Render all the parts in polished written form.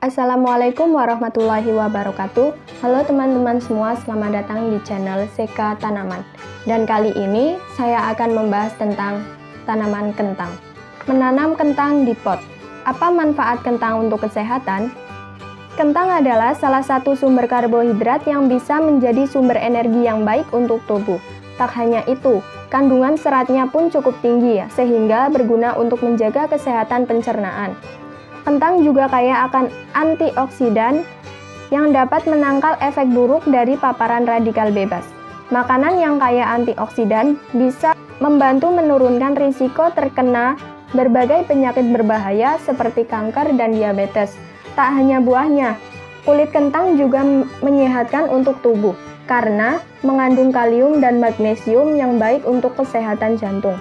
Assalamualaikum warahmatullahi wabarakatuh. Halo teman-teman semua, selamat datang di channel Seka Tanaman. Dan kali ini saya akan membahas tentang tanaman kentang. Menanam kentang di pot. Apa manfaat kentang untuk kesehatan? Kentang adalah salah satu sumber karbohidrat yang bisa menjadi sumber energi yang baik untuk tubuh. Tak hanya itu, kandungan seratnya pun cukup tinggi sehingga berguna untuk menjaga kesehatan pencernaan. Kentang juga kaya akan antioksidan yang dapat menangkal efek buruk dari paparan radikal bebas. Makanan yang kaya antioksidan bisa membantu menurunkan risiko terkena berbagai penyakit berbahaya seperti kanker dan diabetes. Tak hanya buahnya, kulit kentang juga menyehatkan untuk tubuh karena mengandung kalium dan magnesium yang baik untuk kesehatan jantung.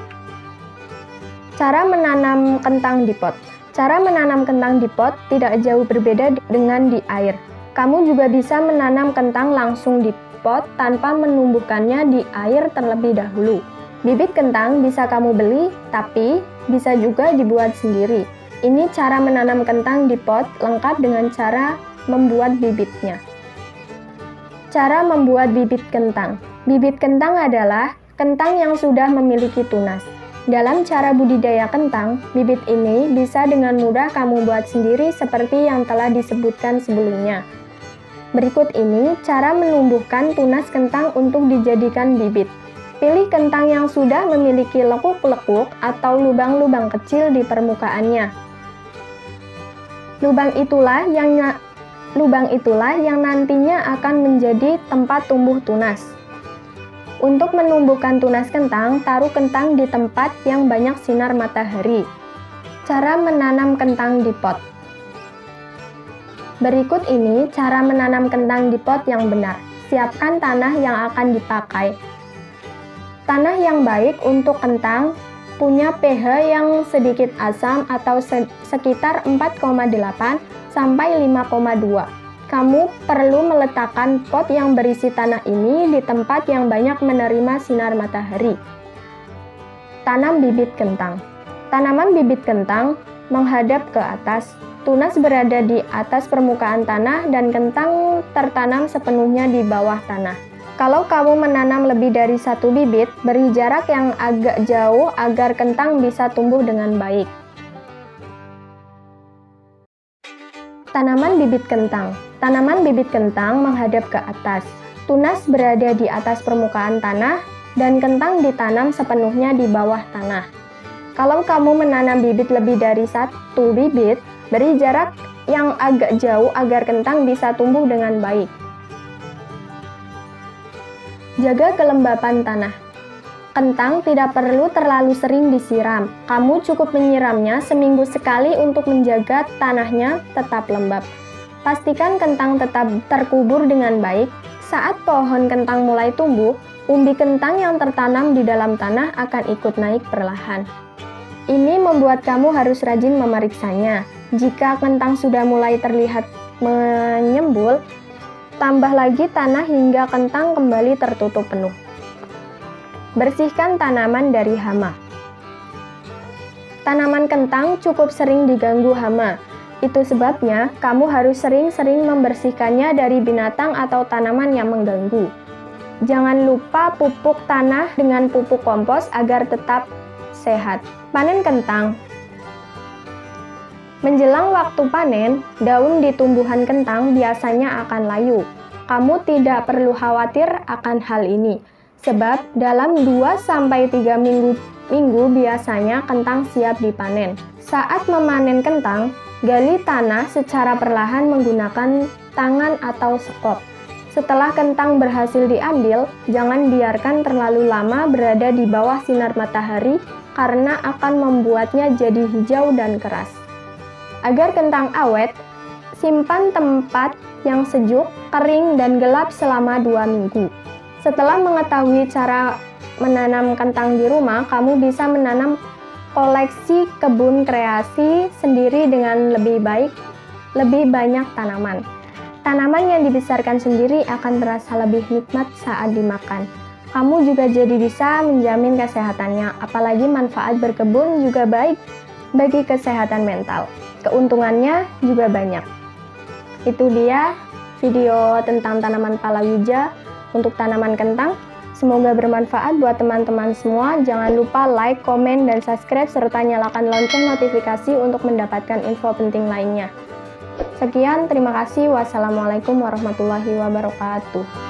Cara menanam kentang di pot. Cara menanam kentang di pot tidak jauh berbeda dengan di air. Kamu juga bisa menanam kentang langsung di pot tanpa menumbuhkannya di air terlebih dahulu. Bibit kentang bisa kamu beli, tapi bisa juga dibuat sendiri. Ini cara menanam kentang di pot lengkap dengan cara membuat bibitnya. Cara membuat bibit kentang. Bibit kentang adalah kentang yang sudah memiliki tunas. Dalam cara budidaya kentang, bibit ini bisa dengan mudah kamu buat sendiri seperti yang telah disebutkan sebelumnya. Berikut ini cara menumbuhkan tunas kentang untuk dijadikan bibit. Pilih kentang yang sudah memiliki lekuk-lekuk atau lubang-lubang kecil di permukaannya. Lubang itulah yang nantinya akan menjadi tempat tumbuh tunas. Untuk menumbuhkan tunas kentang, taruh kentang di tempat yang banyak sinar matahari. Cara menanam kentang di pot. Berikut ini cara menanam kentang di pot yang benar. Siapkan tanah yang akan dipakai. Tanah yang baik untuk kentang punya pH yang sedikit asam atau sekitar 4,8 sampai 5,2. Kamu perlu meletakkan pot yang berisi tanah ini di tempat yang banyak menerima sinar matahari. Tanam bibit kentang. Tanaman bibit kentang menghadap ke atas, tunas berada di atas permukaan tanah dan kentang tertanam sepenuhnya di bawah tanah. Kalau kamu menanam lebih dari satu bibit, beri jarak yang agak jauh agar kentang bisa tumbuh dengan baik. Tanaman bibit kentang. Tanaman bibit kentang menghadap ke atas. Tunas berada di atas permukaan tanah dan kentang ditanam sepenuhnya di bawah tanah. Kalau kamu menanam bibit lebih dari satu bibit, beri jarak yang agak jauh agar kentang bisa tumbuh dengan baik. Jaga kelembapan tanah. Kentang tidak perlu terlalu sering disiram. Kamu cukup menyiramnya seminggu sekali untuk menjaga tanahnya tetap lembab. Pastikan kentang tetap terkubur dengan baik. Saat pohon kentang mulai tumbuh, umbi kentang yang tertanam di dalam tanah akan ikut naik perlahan. Ini membuat kamu harus rajin memeriksanya. Jika kentang sudah mulai terlihat menyembul, tambah lagi tanah hingga kentang kembali tertutup penuh. Bersihkan tanaman dari hama. Tanaman kentang cukup sering diganggu hama. Itu sebabnya kamu harus sering-sering membersihkannya dari binatang atau tanaman yang mengganggu. Jangan lupa pupuk tanah dengan pupuk kompos agar tetap sehat. Panen kentang. Menjelang waktu panen, daun di tumbuhan kentang biasanya akan layu. Kamu tidak perlu khawatir akan hal ini, sebab dalam 2-3 minggu biasanya kentang siap dipanen. Saat memanen kentang, gali tanah secara perlahan menggunakan tangan atau sekop. Setelah kentang berhasil diambil, jangan biarkan terlalu lama berada di bawah sinar matahari karena akan membuatnya jadi hijau dan keras. Agar kentang awet, simpan tempat yang sejuk, kering, dan gelap selama 2 minggu. Setelah mengetahui cara menanam kentang di rumah, kamu bisa menanam koleksi kebun kreasi sendiri dengan lebih banyak tanaman. Tanaman yang dibesarkan sendiri akan terasa lebih nikmat saat dimakan. Kamu juga jadi bisa menjamin kesehatannya, apalagi manfaat berkebun juga baik bagi kesehatan mental. Keuntungannya juga banyak. Itu dia video tentang tanaman palawija untuk tanaman kentang. Semoga bermanfaat buat teman-teman semua. Jangan lupa like, komen, dan subscribe, serta nyalakan lonceng notifikasi untuk mendapatkan info penting lainnya. Sekian, terima kasih. Wassalamualaikum warahmatullahi wabarakatuh.